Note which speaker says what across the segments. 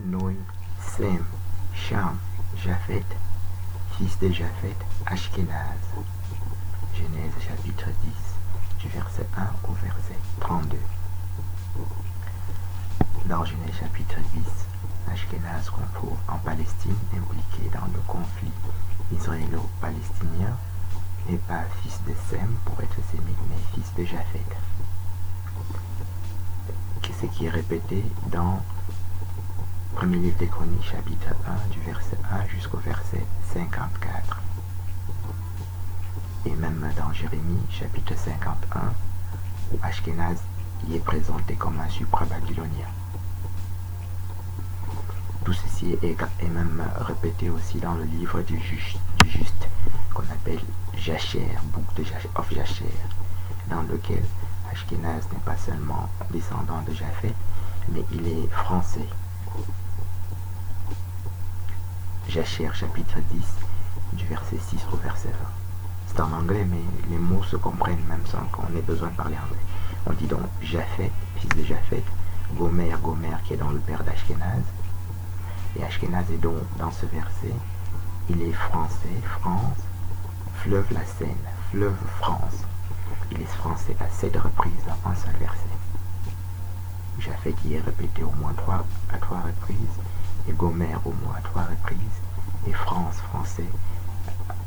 Speaker 1: Noé, Sem, Cham, Japhet, fils de Japhet, Ashkenaz. Genèse chapitre 10, du verset 1 au verset 32. Dans Genèse chapitre 10, Ashkenaz qu'on trouve en Palestine, impliqué dans le conflit israélo-palestinien, n'est pas fils de Sem pour être sémite, mais fils de Japhet. Ce qui est répété dans le premier livre des Chroniques, chapitre 1, du verset 1 jusqu'au verset 54. Et même dans Jérémie, chapitre 51, où Ashkenaz y est présenté comme un supra-babylonien. Tout ceci est même répété aussi dans le livre du juste qu'on appelle Jacher, Book of Jacher, dans lequel Ashkenaz n'est pas seulement descendant de Japhet, mais il est français. Jacher, chapitre 10, du verset 6 au verset 20. C'est en anglais, mais les mots se comprennent même sans qu'on ait besoin de parler anglais. On dit donc Japhet, fils de Japhet, Gomer qui est dans le père d'Ashkenaz. Et Ashkenaz est donc dans ce verset, il est français, France, fleuve la Seine, fleuve France. Il est français à 7 reprises dans un seul verset. Japhet qui est répété au moins à 3 reprises, et Gomer au moins à 3 reprises, et France, français,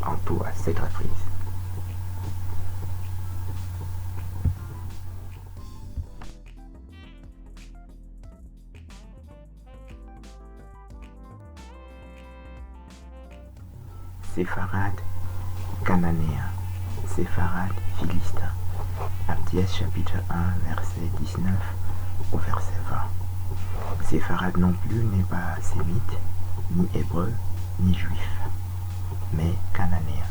Speaker 1: en tout à 7 reprises. Séfarade, cananéen. Séfarade, philistin. Abdias chapitre 1, verset 19 au verset 20. Séfarade non plus n'est pas sémite, ni hébreu, ni juif, mais cananéen.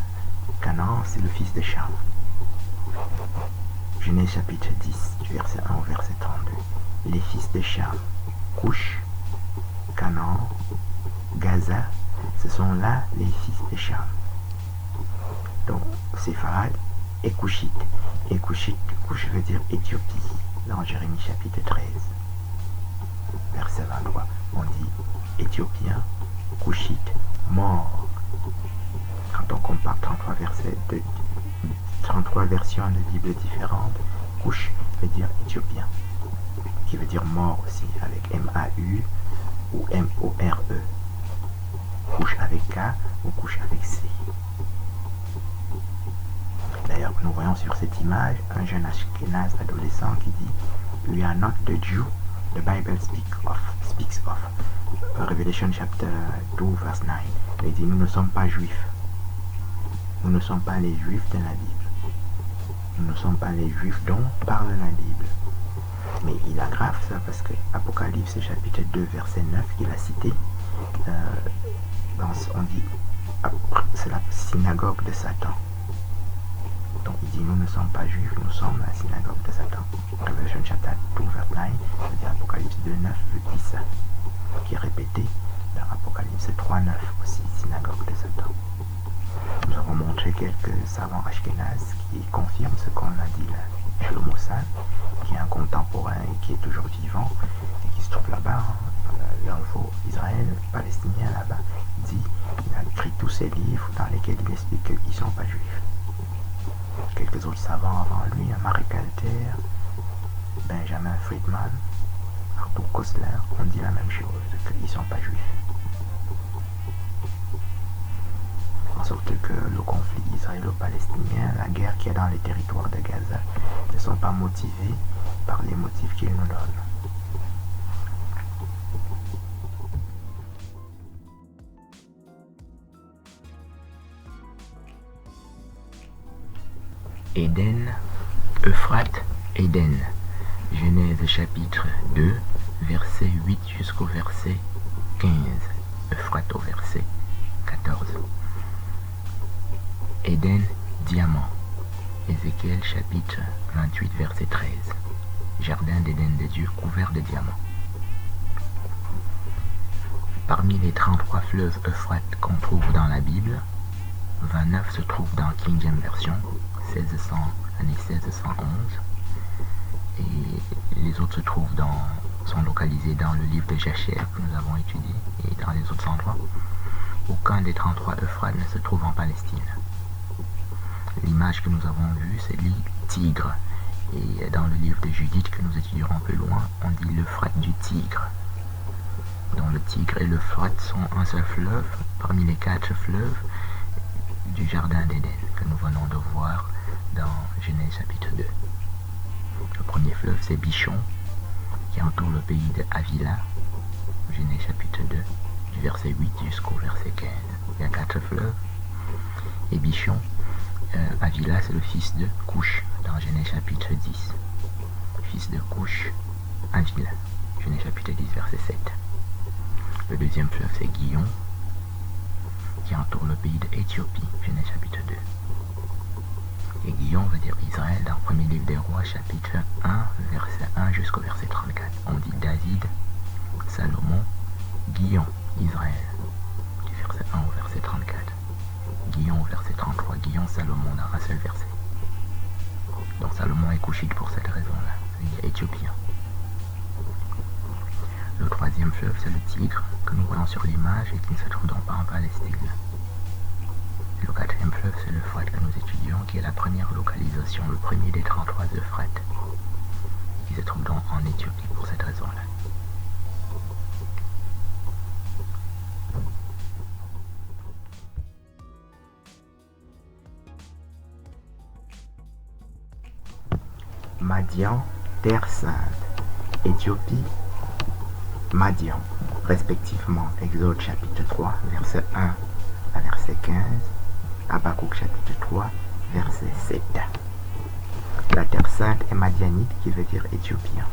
Speaker 1: Canaan, c'est le fils de Cham. Genèse chapitre 10, du verset 1 au verset 32. Les fils de Cham, Cush, Canaan, Gaza, ce sont là les fils de Cham. Donc, Séfarade et Cushite. Et Cushite, Cush veut dire Éthiopie, dans Jérémie chapitre 13. Verset 23, on dit Éthiopien, Cushite, mort. Quand on compare 33 versions de Bible différentes, Cush veut dire Éthiopien, qui veut dire mort aussi, avec M-A-U ou M-O-R-E. Couche avec K ou couche avec C. D'ailleurs, nous voyons sur cette image un jeune Ashkenaz adolescent qui dit We are not the Jew the Bible speaks of. Revelation chapter 2 verse 9. Il dit nous ne sommes pas juifs. Nous ne sommes pas les juifs de la Bible. Nous ne sommes pas les juifs dont parle la Bible. Mais il aggrave ça parce que Apocalypse chapitre 2 verset 9 qu'il a cité, on dit c'est la synagogue de Satan. Donc il dit nous ne sommes pas juifs, nous sommes la synagogue de Satan. Revelation chapter 2 verse 9, c'est-à-dire Apocalypse 2 9 dit ça, qui est répété dans Apocalypse 3 9 aussi, synagogue de Satan. Nous avons montré quelques savants ashkénazes qui confirment ce qu'on a dit là. Shlomo Sal, qui est un contemporain et qui est toujours vivant et qui se trouve là-bas, l'info Israël, palestinien là-bas, dit qu'il a écrit tous ses livres dans lesquels il explique qu'ils ne sont pas juifs. Quelques autres savants avant lui, Marek Alter, Benjamin Friedman, Arthur Koestler, ont dit la même chose, qu'ils ne sont pas juifs. En sorte que le conflit israélo-palestinien, la guerre qu'il y a dans les territoires de Gaza, ne sont pas motivés par les motifs qu'il nous donne. Éden, Euphrate, Éden. Genèse chapitre 2, verset 8 jusqu'au verset 15. Euphrate au verset 14. Éden, diamant. Ézéchiel chapitre 28, verset 13. Jardin d'Éden de Dieu couvert de diamants. Parmi les 33 fleuves Euphrate qu'on trouve dans la Bible, 29 se trouvent dans King James Version, année 1611, et les autres se trouvent dans sont localisés dans le livre de Jasher que nous avons étudié et dans les autres endroits. Aucun des 33 Euphrate ne se trouve en Palestine. L'image que nous avons vue, c'est le tigre. Et dans le livre de Judith que nous étudierons un peu loin, on dit l'Euphrate du Tigre. Donc le Tigre et l'Euphrate sont un seul fleuve parmi les 4 fleuves du Jardin d'Éden que nous venons de voir dans Genèse chapitre 2. Le premier fleuve, c'est Bichon, qui entoure le pays de Havila, Genèse chapitre 2, du verset 8 jusqu'au verset 15. Il y a 4 fleuves. Et Bichon, Havila, c'est le fils de Couche, dans Genèse chapitre 10. Fils de Couche, Havila, Genèse chapitre 10, verset 7. Le deuxième fleuve, c'est Guillon, qui entoure le pays d'Éthiopie, Genèse chapitre 2. Et Guillon veut dire Israël dans le premier livre des rois, chapitre 1, verset 1 jusqu'au verset 34. On dit David, Salomon, Guillon, Israël, du verset 1 au verset 34. Guillon au verset 33, Guillon, Salomon dans un seul verset. Donc Salomon est couchite pour cette raison-là, il est éthiopien. Le troisième fleuve, c'est le Tigre, que nous voyons sur l'image et qui ne se trouve donc pas en Palestine. Le quatrième fleuve, c'est l'Euphrate que nous étudions, qui est la première localisation, le premier des 33 Euphrate, qui se trouve donc en Éthiopie pour cette raison-là. Madian, Terre Sainte, Éthiopie, Madian, respectivement Exode chapitre 3, verset 1 à verset 15, Habakkuk chapitre 3, verset 7. La Terre Sainte est madianite qui veut dire éthiopien.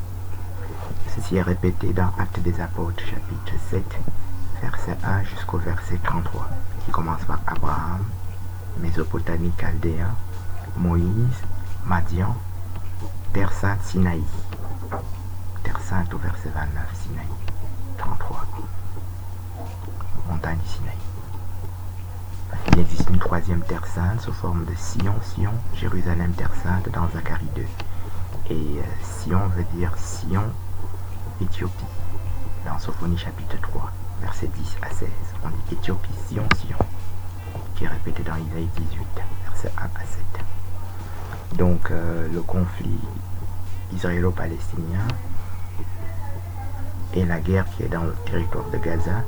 Speaker 1: Ceci est répété dans Actes des Apôtres chapitre 7, verset 1 jusqu'au verset 33, qui commence par Abraham, Mésopotamie chaldéen, Moïse, Madian, Terre Sainte Sinaï. Terre Sainte au verset 29, Sinaï. 33. Montagne du Sinaï. Il existe une troisième Terre Sainte sous forme de Sion, Jérusalem Terre Sainte dans Zacharie 2. Et Sion veut dire Sion, Éthiopie. Dans Sophonie chapitre 3, verset 10 à 16. On dit Éthiopie, Sion, qui est répété dans Isaïe 18, verset 1 à 7. Donc le conflit israélo-palestinien et la guerre qui est dans le territoire de Gaza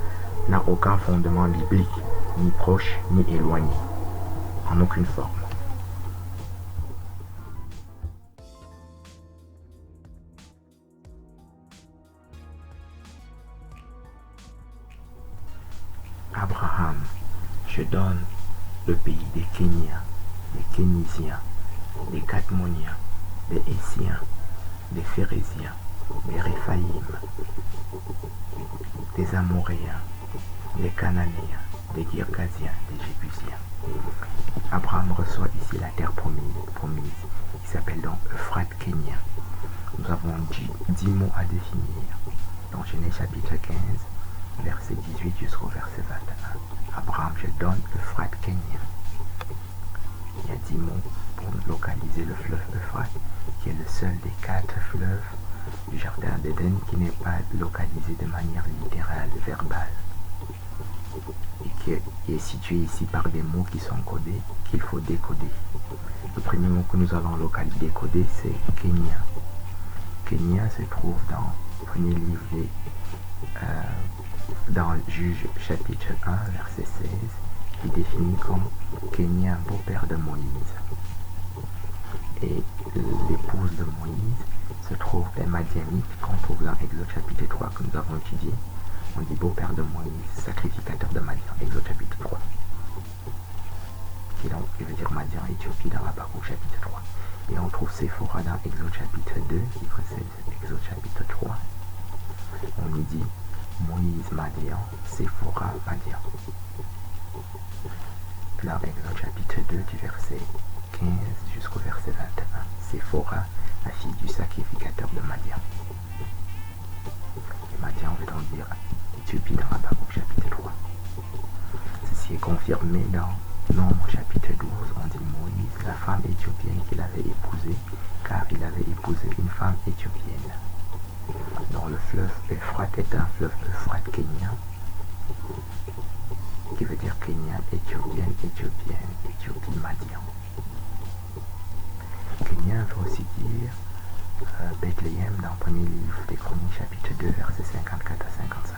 Speaker 1: n'a aucun fondement biblique, ni proche ni éloigné, en aucune forme. Abraham, je donne le pays des Kéniens, des Kénisiens, des Cadmoniens, des Essiens, des Phérésiens, des Réphaïm, des Amoréens, des Cananéens, des Girgasiens, des Jébusiens. Abraham reçoit ici la terre promise qui s'appelle donc Euphrate kénien. Nous avons 10 mots à définir. Dans Genèse chapitre 15, verset 18 jusqu'au verset 21. Abraham, je donne Euphrate kénien. Il y a 10 mots pour localiser le fleuve Euphrate, qui est le seul des 4 fleuves du Jardin d'Éden qui n'est pas localisé de manière littérale, verbale, et qui est situé ici par des mots qui sont codés, qu'il faut décoder. Le premier mot que nous allons décoder, c'est Kenya. Kenya se trouve dans le premier livre dans Juge chapitre 1, verset 16, qui définit comme Kenya, beau-père de Moïse. Et l'épouse de Moïse se trouve les Madianites qu'on trouve dans Exode chapitre 3 que nous avons étudié. On dit beau-père de Moïse, sacrificateur de Madian, Exode chapitre 3. Qui veut dire Madian, Éthiopie dans Habakkuk chapitre 3. Et on trouve Séphora dans Exode chapitre 2, qui précède Exode chapitre 3. On y dit Moïse, Madian, Séphora, Madian. Dans Exode chapitre 2, du verset 15 jusqu'au verset 21. Séphora, la fille du sacrificateur de Madian. Et Madian veut donc dire Éthiopie dans Habakkuk chapitre 3. Ceci est confirmé dans Nombre chapitre 12. On dit Moïse, la femme éthiopienne qu'il avait épousée, car il avait épousé une femme éthiopienne. Donc le fleuve Euphrate est un fleuve Euphrate kenyan, qui veut dire Kenya, éthiopienne, Éthiopie, Madian. Kenya veut aussi dire Bethléem dans le premier livre des Chroniques, chapitre 2, versets 54 à 55.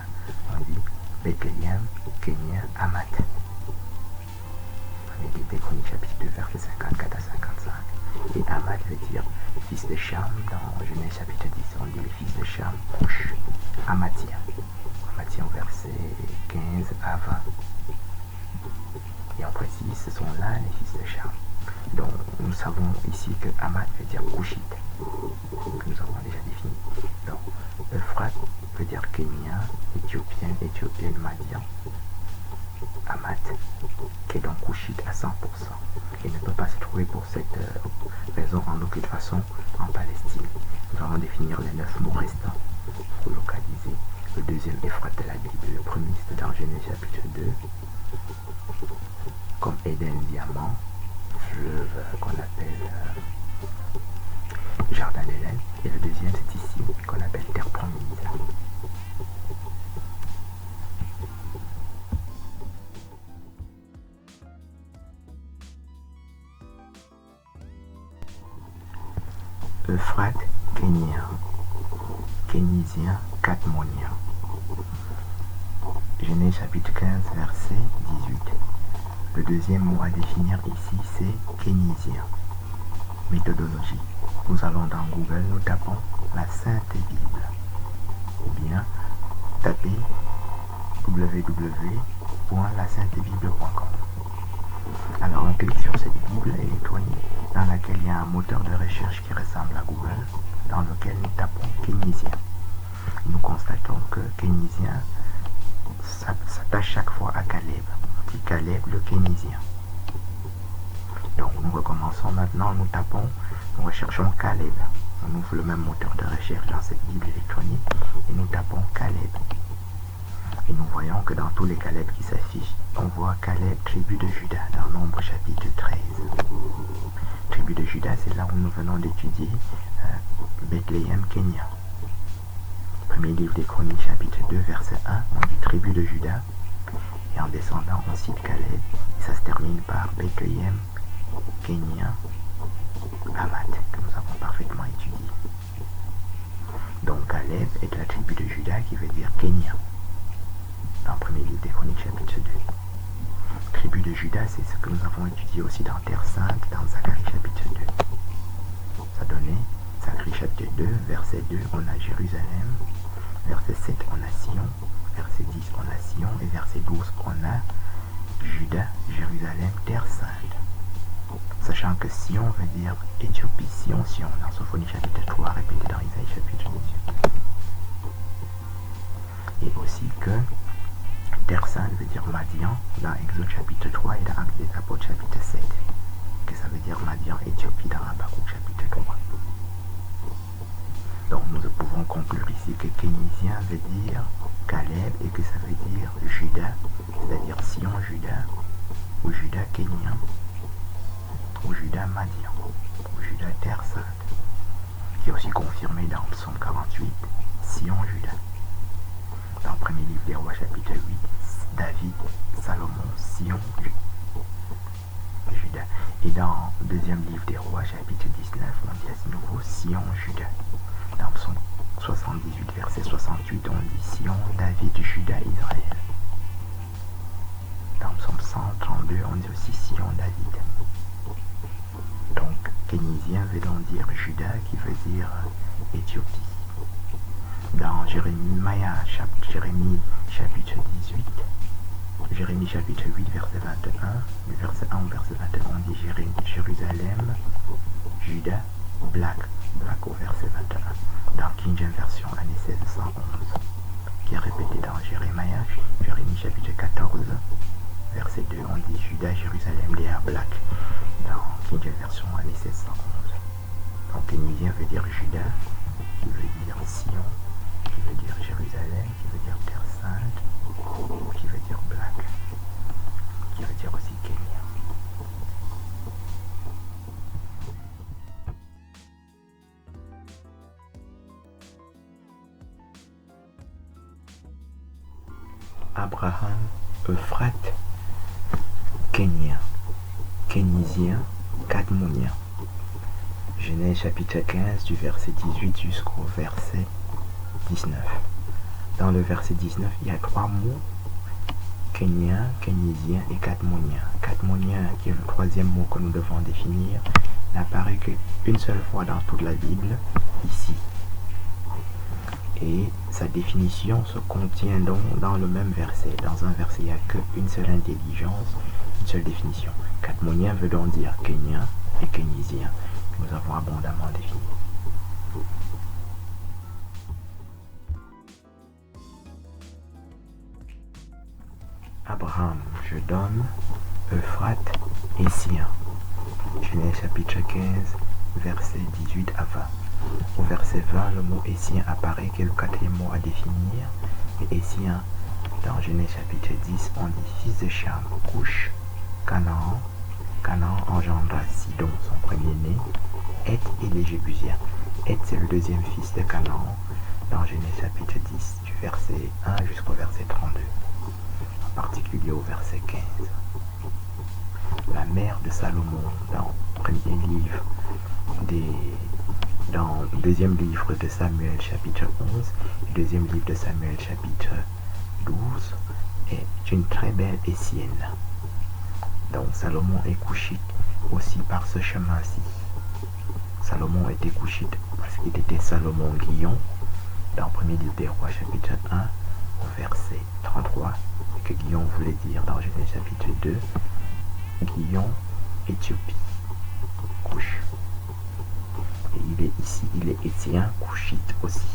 Speaker 1: On dit Bethléem, Kenya, Amat. Premier livre des Chroniques, chapitre 2, versets 54 à 55. Et Amat veut dire fils de Cham dans Genèse chapitre 10. On dit les fils de Cham, Cush, Amatien. Amatien verset 15 à 20. Et on précise, ce sont là les fils de Cham. Donc nous savons ici que Amat veut dire Cushite, que nous avons déjà défini. Donc Euphrate veut dire Kenya, éthiopienne, Madian. Amat, qui est donc Cushite à 100%, et ne peut pas se trouver pour cette raison en aucune façon en Palestine. Nous allons définir les 9 mots restants pour localiser le deuxième Euphrate de la Bible. Le premier, c'est dans Genèse chapitre 2, comme Éden, diamant, fleuve qu'on appelle Jardin d'Éden, et le deuxième, c'est ici, qu'on appelle terre promise. Euphrate kénien, kénisien, cadmonien. Genèse chapitre 15, verset 18. Le deuxième mot à définir ici, c'est kénisien. Méthodologie. Nous allons dans Google, nous tapons la Sainte Bible. Ou bien tapez www.lasaintebible.com. Alors on clique sur cette Bible électronique dans laquelle il y a un moteur de recherche qui ressemble à Google, dans lequel nous tapons kénisien. Nous constatons que kénisien s'attache chaque fois à Caleb. On dit Caleb le kénisien. Donc nous recommençons maintenant, nous recherchons Caleb. On ouvre le même moteur de recherche dans cette Bible électronique et nous tapons Caleb. Et nous voyons que dans tous les Caleb qui s'affichent, on voit Caleb, tribu de Juda, dans Nombre chapitre 13. Tribu de Juda, c'est là où nous venons d'étudier Bethléem, Kenya. Premier livre des Chroniques, chapitre 2, verset 1, on dit tribu de Juda. Et en descendant, on cite Caleb. Et ça se termine par Bethléem, Kenya, Amat, que nous avons parfaitement étudié. Donc Caleb est de la tribu de Juda qui veut dire Kenya. Dans le premier livre des Chroniques, chapitre 2. Tribu de Juda, c'est ce que nous avons étudié aussi dans Terre Sainte, dans Zacharie chapitre 2. Ça donnait, Zacharie chapitre 2, verset 2, on a Jérusalem, verset 7, on a Sion, verset 10, on a Sion, et verset 12, on a Juda, Jérusalem, Terre Sainte. Sachant que Sion veut dire Éthiopie, Sion, dans Sophonie chapitre 3, répété dans Isaïe chapitre 18. Et aussi que Terre Sainte veut dire Madian dans Exode chapitre 3 et dans Actes des Apôtres chapitre 7. Que ça veut dire Madian, Éthiopie dans Habakkuk chapitre 3. Donc nous pouvons conclure ici que kénisien veut dire Caleb et que ça veut dire Juda, c'est-à-dire Sion Juda, ou Juda kénien, ou Juda Madian, ou Juda Terre Sainte, qui est aussi confirmé dans Psaume 48, Sion Juda. Dans le premier livre des Rois chapitre 8, David, Salomon, Sion, Juda. Et dans le deuxième livre des Rois chapitre 19, on dit à ce nouveau Sion, Juda. Dans Psaume 78, verset 68, on dit Sion, David, Juda, Israël. Dans Psaume 132, on dit aussi Sion, David. Donc, kénisien veut donc dire Juda, qui veut dire Éthiopie. Dans Jérémie chapitre 18, Jérémie chapitre 8, verset 21, du verset 1 au verset 21, on dit Jérusalem, Juda, black au verset 21. Dans King James version, année 1611, qui est répété dans Jérémie chapitre 14, verset 2, on dit Juda, Jérusalem, they are black. Dans King James version, année 1611. Donc kénisien veut dire Juda, qui veut dire Sion, qui veut dire Jérusalem, qui veut dire Terre Sainte, qui veut dire black, qui veut dire aussi Kenya. Abraham, Euphrate, Kénien, Kénisien, Cadmonien. Genèse chapitre 15 du verset 18 jusqu'au verset 19. Dans le verset 19, il y a 3 mots, Kénien, Kénisien et Cadmonien. Cadmonien, qui est le 3e mot que nous devons définir, n'apparaît qu'une seule fois dans toute la Bible, ici. Et sa définition se contient donc dans le même verset. Dans un verset, il n'y a qu'une seule intelligence, une seule définition. Cadmonien veut donc dire Kénien et Kénisien, que nous avons abondamment défini. Abraham, je donne, Euphrate et Sien. Genèse chapitre 15, verset 18 à 20. Au verset 20, le mot Essien apparaît, qui est le 4e mot à définir. Et Essien, dans Genèse chapitre 10, on dit fils de Cham, Couche, Canaan. Canaan engendra Sidon, son premier-né, Heth et les Jébusiens. Heth, c'est le 2e fils de Canaan, dans Genèse chapitre 10, du verset 1 jusqu'au verset 32. En particulier au verset 15. La mère de Salomon, dans le 2e livre de Samuel chapitre 11 et 2e livre de Samuel chapitre 12, est une très belle Essienne. Donc Salomon est couchite aussi par ce chemin-ci. Salomon était couchite parce qu'il était Salomon Guillon, dans le 1er livre des rois chapitre 1 au verset 33, et que Guillon voulait dire dans Genèse chapitre 2, Guillon, Éthiopie, couche. Et il est ici, il est Étien, couchite aussi.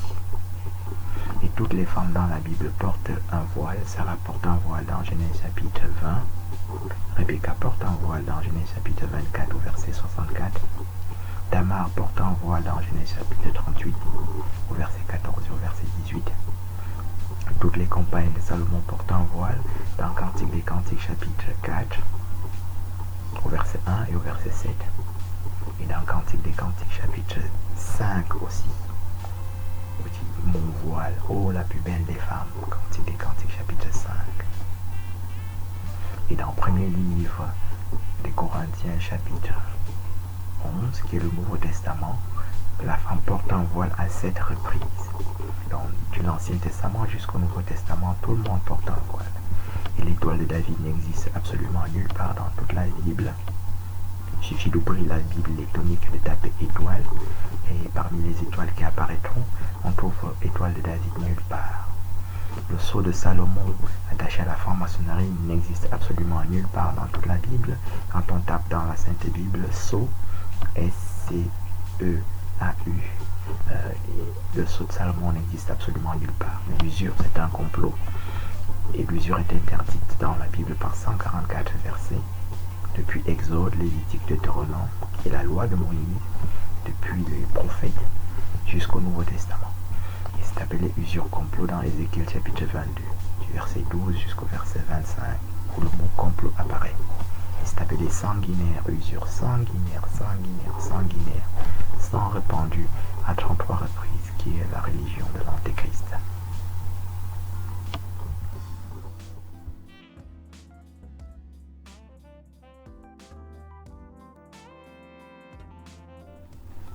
Speaker 1: Et toutes les femmes dans la Bible portent un voile. Sarah porte un voile dans Genèse chapitre 20. Rebecca porte un voile dans Genèse chapitre 24 au verset 64. Tamar porte un voile dans Genèse chapitre 38 au verset 14 et au verset 18. Toutes les compagnes de Salomon portent un voile dans Cantique des Cantiques chapitre 4 au verset 1 et au verset 7. Et dans Cantique des Cantiques chapitre 5 aussi. Mon voile, oh la plus belle des femmes, Cantique des Cantiques chapitre 5. Et dans le 1er livre des Corinthiens chapitre 11, qui est le Nouveau Testament, la femme porte un voile à 7 reprises. Donc de l'Ancien Testament jusqu'au Nouveau Testament, tout le monde porte un voile. Et l'étoile de David n'existe absolument nulle part dans toute la Bible. Il suffit d'ouvrir la Bible électronique, de taper étoile, et parmi les étoiles qui apparaîtront, on trouve étoile de David nulle part. Le sceau de Salomon attaché à la franc-maçonnerie n'existe absolument nulle part dans toute la Bible. Quand on tape dans la Sainte Bible, sceau, S-C-E-A-U, le sceau de Salomon n'existe absolument nulle part. L'usure, c'est un complot. Et l'usure est interdite dans la Bible par 144 versets. Depuis Exode, Lévitique, Deutéronome, qui est la loi de Moïse, depuis les prophètes jusqu'au Nouveau Testament. Et c'est appelé usure complot dans Ézéchiel chapitre 22, du verset 12 jusqu'au verset 25, où le mot complot apparaît. Et c'est appelé sanguinaire, usure, sanguinaire, sanguinaire, sanguinaire, sang répandu à 33 reprises, qui est la religion de l'Antéchrist.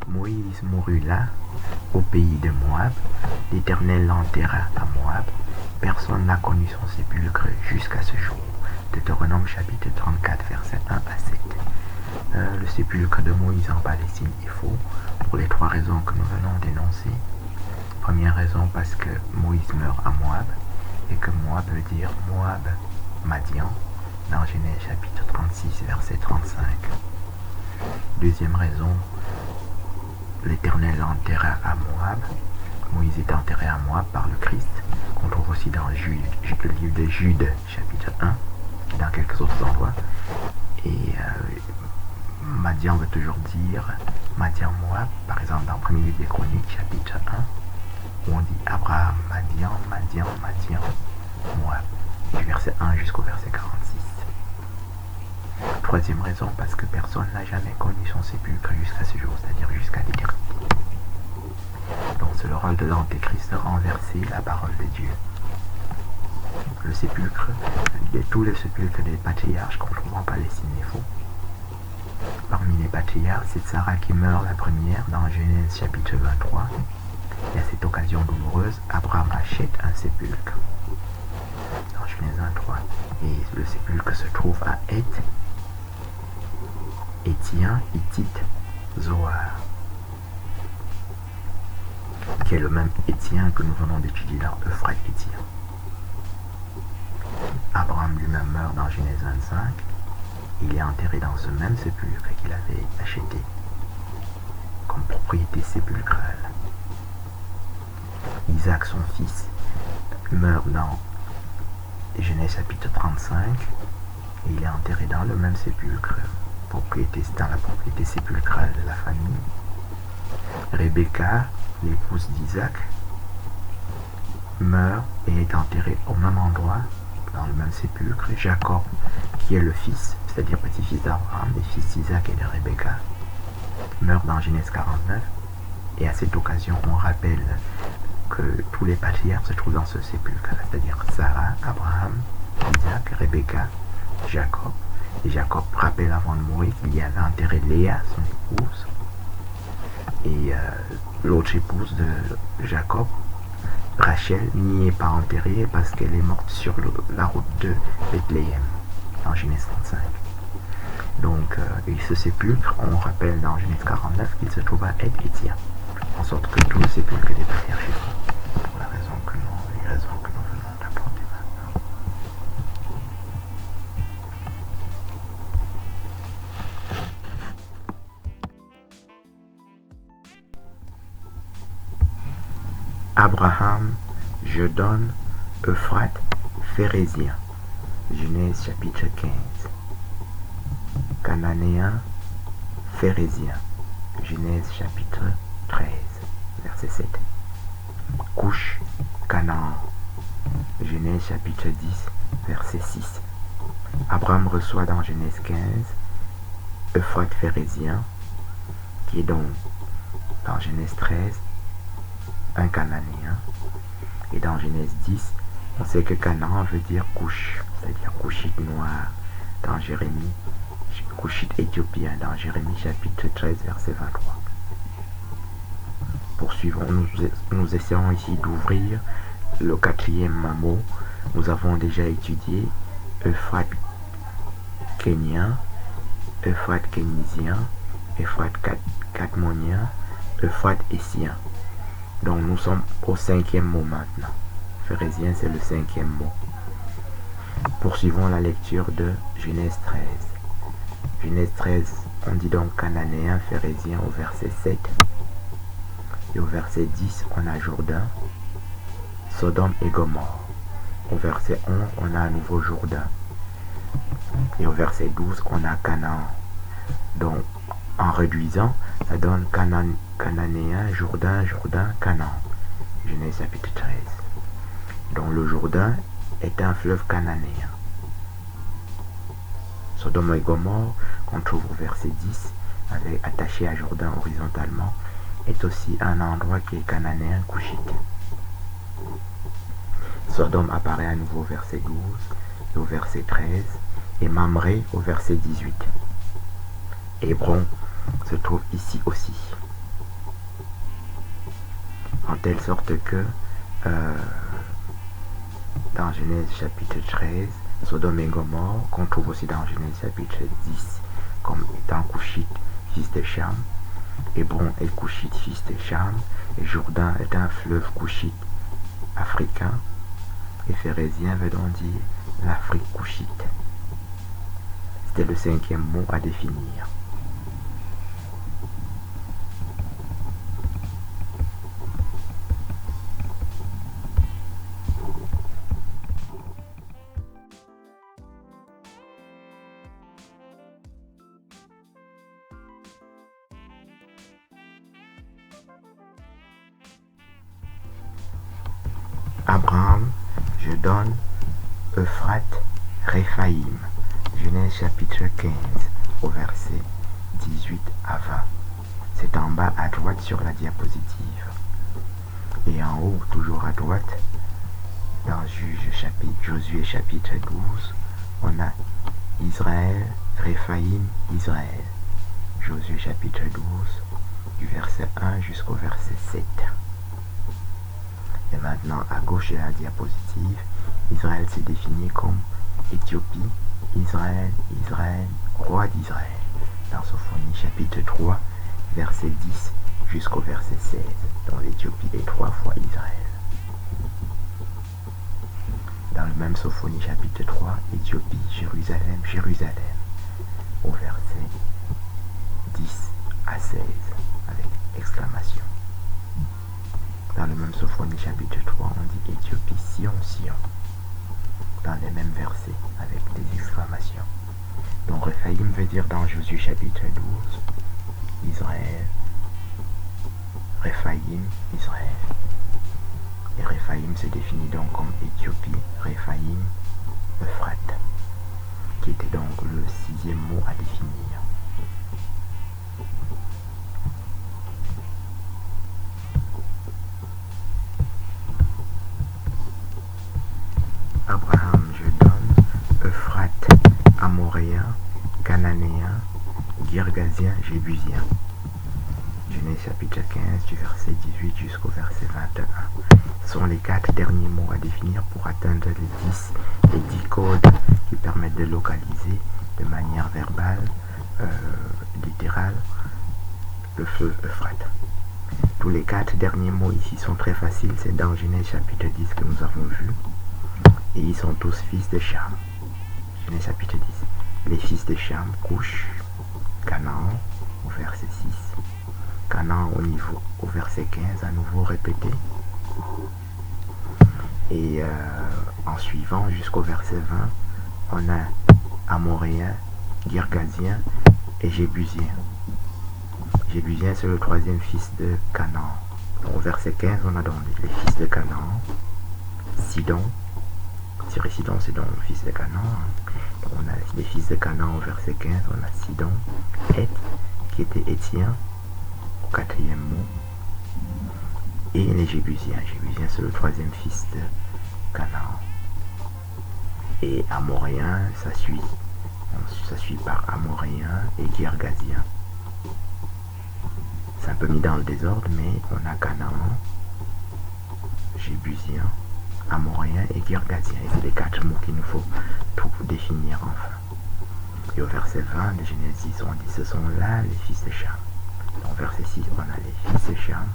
Speaker 1: Moïse mourut là, au pays de Moab. L'Éternel l'enterra à Moab. Personne n'a connu son sépulcre jusqu'à ce jour. Deutéronome chapitre 34, versets 1 à 7. Le sépulcre de Moïse en Palestine est faux, pour les 3 raisons que nous venons d'énoncer. Première raison, parce que Moïse meurt à Moab, et que Moab veut dire Moab, Madian, dans Genèse chapitre 36, verset 35. Deuxième raison, l'Éternel l'enterra à Moab. Moïse est enterré à Moab par le Christ, qu'on trouve aussi dans le livre de Jude, chapitre 1, et dans quelques autres endroits. Et Madian veut toujours dire Madian Moab, par exemple dans le 1er livre des Chroniques, chapitre 1, où on dit Abraham, Madian, Madian, Madian, Moab, du verset 1 jusqu'au verset 46. Troisième raison, parce que personne n'a jamais connu son sépulcre jusqu'à ce jour, c'est-à-dire jusqu'à l'éternité. Donc c'est le rôle de l'Antéchrist de renverser la parole de Dieu. le sépulcre, tous les sépulcres des patriarches qu'on trouve en Palestine est faux. Parmi les patriarches, c'est Sarah qui meurt la première dans Genèse chapitre 23. Et à cette occasion douloureuse, Abraham achète un sépulcre dans Genèse 23. Et le sépulcre se trouve à Heth, Étien, Hittite, Zoar, qui est le même Étien que nous venons d'étudier dans Euphrate Étien. Abraham lui-même meurt dans Genèse 25. Il est enterré dans ce même sépulcre qu'il avait acheté comme propriété sépulcrale. Isaac, son fils, meurt dans Genèse chapitre 35 et il est enterré dans le même sépulcre, dans la propriété sépulcrale de la famille. Rebecca, l'épouse d'Isaac, meurt et est enterrée au même endroit, dans le même sépulcre. Jacob, qui est le fils, c'est-à-dire petit-fils d'Abraham, des fils d'Isaac et de Rebecca, meurt dans Genèse 49. Et à cette occasion, on rappelle que tous les patriarches se trouvent dans ce sépulcre, c'est-à-dire Sarah, Abraham, Isaac, Rebecca, Jacob. Et Jacob rappelle avant de mourir qu'il y avait enterré Léa, son épouse, et l'autre épouse de Jacob, Rachel, n'y est pas enterrée parce qu'elle est morte sur la route de Bethléem, en Genèse 35. Donc, et ce sépulcre, on rappelle dans Genèse 49 qu'il se trouve à Étien, en sorte que tout le sépulcre des patriarches est faux, pour les raisons que nous venons d'apporter maintenant. Abraham, je donne Euphrate Phérézien. Genèse chapitre 15. Cananéen, Phérézien. Genèse chapitre 13, verset 7. Couche, Canaan. Genèse chapitre 10, verset 6. Abraham reçoit dans Genèse 15 Euphrate Phérézien, qui est donc dans Genèse 13 un Cananéen. Et dans Genèse 10, on sait que Canaan veut dire couche, c'est-à-dire couchite noir dans Jérémie, couchite éthiopien dans Jérémie chapitre 13, verset 23. Poursuivons, nous essayons ici d'ouvrir le quatrième mot. Nous avons déjà étudié Euphrate kénien, Euphrate kénisien, Euphrate cadmonien, Euphrate essien. Donc nous sommes au cinquième mot maintenant. Phérézien, c'est le cinquième mot. Poursuivons la lecture de Genèse 13. Genèse 13, on dit donc Cananéen, Phérézien au verset 7. Et au verset 10, on a Jourdain, Sodome et Gomorrhe. Au verset 11, on a à nouveau Jourdain. Et au verset 12, on a Canaan. Donc, en réduisant, ça donne Cananéen, Jourdain, Canaan. Genèse chapitre 13. Donc le Jourdain est un fleuve cananéen. Sodome et Gomorrhe, qu'on trouve au verset 10, attaché à Jourdain horizontalement, est aussi un endroit qui est cananéen couchite. Sodome apparaît à nouveau au verset 12 et au verset 13, et Mamré au verset 18. Hébron se trouve ici aussi. En telle sorte que dans Genèse chapitre 13, Sodome et Gomorrhe, qu'on trouve aussi dans Genèse chapitre 10, comme étant Couchite, fils de Cham. Hébron est Couchite, fils de Cham, et Jourdain est un fleuve couchite africain, et Phérézien veut donc dire l'Afrique couchite. C'était le cinquième mot à définir. Abraham, je donne Euphrate Réphaïm. Genèse chapitre 15 au verset 18 à 20. C'est en bas à droite sur la diapositive. Et en haut, toujours à droite, dans Juge chapitre Josué chapitre 12, on a Israël, Réphaïm, Israël. Josué chapitre 12, du verset 1 jusqu'au verset 7. Et maintenant, à gauche de la diapositive, Israël s'est défini comme Éthiopie, Israël, Israël, roi d'Israël. Dans Sophonie chapitre 3, verset 10 jusqu'au verset 16. Donc l'Éthiopie est 3 fois Israël. Dans le même Sophonie chapitre 3, Éthiopie, Jérusalem, Jérusalem, au verset 10 à 16, avec exclamation. Dans le même Sophonie chapitre 3, on dit Éthiopie, Sion, Sion, dans les mêmes versets, avec des exclamations. Donc Réphaïm veut dire dans Josué chapitre 12, Israël, Réphaïm, Israël. Et Réphaïm se définit donc comme Éthiopie, Réphaïm, Euphrate, qui était donc le 6e mot à définir. Abraham, je donne, Euphrate, Amoréen, Cananéen, Girgasien, Jébusien. Genèse chapitre 15 du verset 18 jusqu'au verset 21 sont les 4 derniers mots à définir pour atteindre les 10 codes qui permettent de localiser de manière verbale, littérale, le fleuve Euphrate. Tous les 4 derniers mots ici sont très faciles, c'est dans Genèse chapitre 10 que nous avons vu, et ils sont tous fils de Cham. Genèse chapitre 10. Les fils de Cham, Couche, Canaan, au verset 6. Canaan au verset 15, à nouveau répété. Et en suivant jusqu'au verset 20, on a Amoréen, Girgasien et Jébusien. Jébusien, c'est le 3e fils de Canaan. Au verset 15, on a donc les fils de Canaan, Sidon. Sidon, c'est donc le fils de Canaan. On a les fils de Canaan au verset 15, on a Sidon, Heth, qui était Héthien, au 4e mot, et les Jébusiens. Jébusiens, c'est le 3e fils de Canaan. Et Amoréen, ça suit par Amoréen et Girgasien. C'est un peu mis dans le désordre, mais on a Canaan, Jébusien, Amoréen et Girgasien. Et c'est les 4 mots qu'il nous faut tout définir enfin. Et au verset 20 de Genèse 10, on dit ce sont là les fils de Cham. Au verset 6, on a les fils de Cham,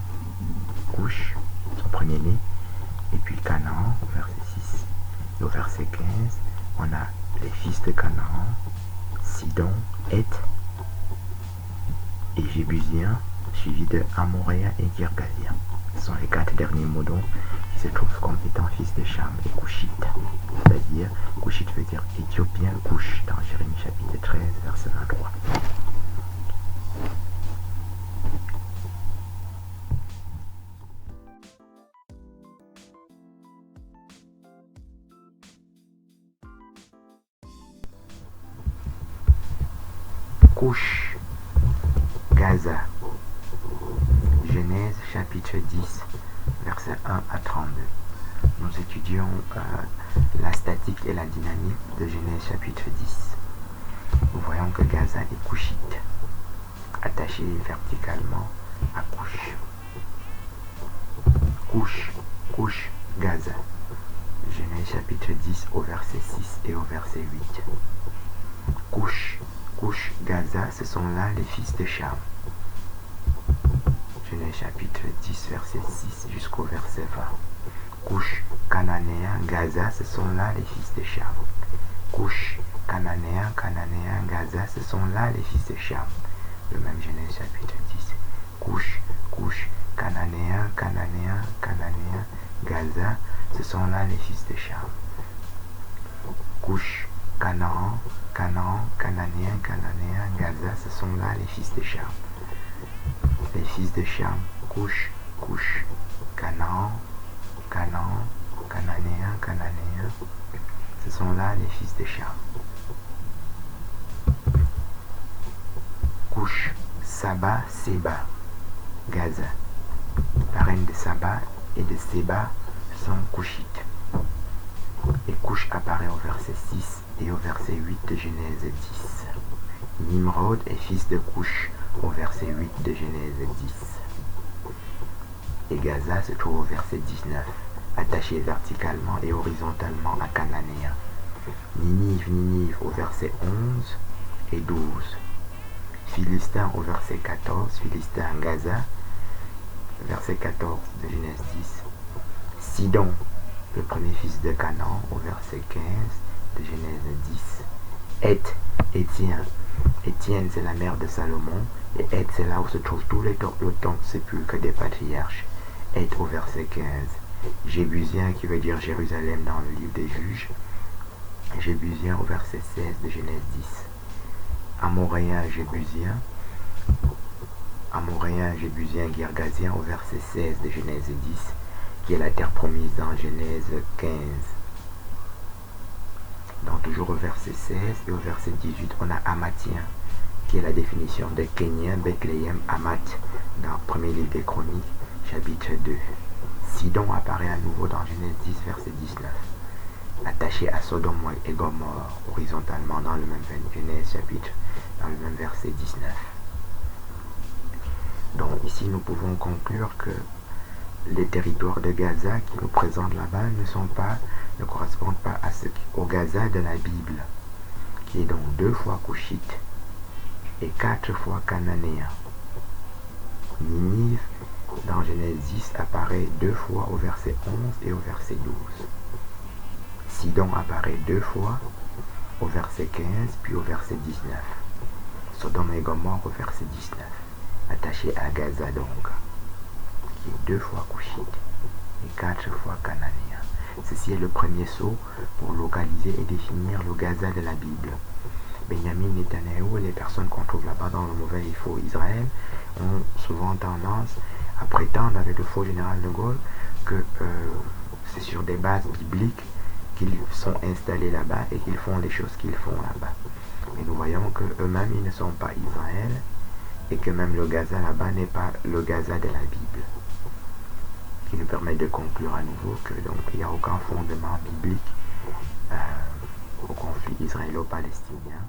Speaker 1: Couche, son premier-né, et puis Canaan, au verset 6. Et au verset 15, on a les fils de Canaan, Sidon, Heth et Jébusien, suivi de Amoréen et Girgasien. Ce sont les 4 derniers mots donc qui se trouvent comme étant fils de Cham et Couchite. C'est-à-dire, Couchite veut dire Éthiopien, Couche, dans Jérémie chapitre 13, verset 23. Couche, Gaza. Genèse chapitre 10, versets 1 à 32. Nous étudions la statique et la dynamique de Genèse chapitre 10. Nous voyons que Gaza est couchite, attaché verticalement à couche. Couche, couche, Gaza. Genèse chapitre 10 au verset 6 et au verset 8. Couche, couche, Gaza, ce sont là les fils de Cham. Genèse chapitre 10, verset 6 jusqu'au verset 20. Couche, Cananéen, Gaza, ce sont là les fils de Cham. Couche, Cananéen, Cananéen, Gaza, ce sont là les fils de Cham. Le même Genèse chapitre 10. Couche, couche, Cananéen, Cananéen, Cananéen, Gaza, ce sont là les fils de Cham. Couche, Canaan, Canaan, Cananéen, Cananéen, Gaza, ce sont là les fils de Cham. Les fils de Cham, Couche, couche, Canaan, Canaan, Cananéen, Cananéen, ce sont là les fils de Cham. Couche, Saba, Séba, Gaza. La reine de Saba et de Séba sont couchites. Et Cush apparaît au verset 6 et au verset 8 de Genèse 10. Nimrod est fils de Cush au verset 8 de Genèse 10. Et Gaza se trouve au verset 19, attaché verticalement et horizontalement à Cananéen. Ninive au verset 11 et 12. Philistin au verset 14, Philistin Gaza, verset 14 de Genèse 10. Sidon, le premier fils de Canaan, au verset 15 de Genèse 10. Étienne, c'est la mère de Salomon, et Heth, c'est là où se trouve tout le temps sépulcre des patriarches. Heth au verset 15. Jébusien, qui veut dire Jérusalem dans le livre des Juges. Jébusien au verset 16 de Genèse 10. Amoréen, Jébusien, Girgasien au verset 16 de Genèse 10, qui est la terre promise dans Genèse 15. Donc toujours au verset 16 et au verset 18, on a Hamathien, qui est la définition de Kénien, Bethléem, Hamath, dans le premier livre des Chroniques, chapitre 2. Sidon apparaît à nouveau dans Genèse 10, verset 19, attaché à Sodome et Gomorrhe, horizontalement dans le même Genèse chapitre, dans le même verset 19. Donc ici nous pouvons conclure que les territoires de Gaza qui nous présentent là-bas ne correspondent pas au Gaza de la Bible, qui est donc 2 fois Cushite et 4 fois cananéen. Ninive, dans Genèse 10, apparaît 2 fois au verset 11 et au verset 12. Sidon apparaît 2 fois au verset 15 puis au verset 19. Sodome et Gomorrhe au verset 19, attaché à Gaza donc, qui est 2 fois Cushite et 4 fois cananéen. Ceci est le premier saut pour localiser et définir le Gaza de la Bible. Benjamin Netanyahu et les personnes qu'on trouve là-bas dans le mauvais et faux Israël ont souvent tendance à prétendre avec le faux général de Gaulle que c'est sur des bases bibliques qu'ils sont installés là-bas et qu'ils font les choses qu'ils font là-bas. Et nous voyons qu'eux-mêmes, ils ne sont pas Israël et que même le Gaza là-bas n'est pas le Gaza de la Bible. Qui nous permet de conclure à nouveau que donc il n'y a aucun fondement biblique au conflit israélo-palestinien.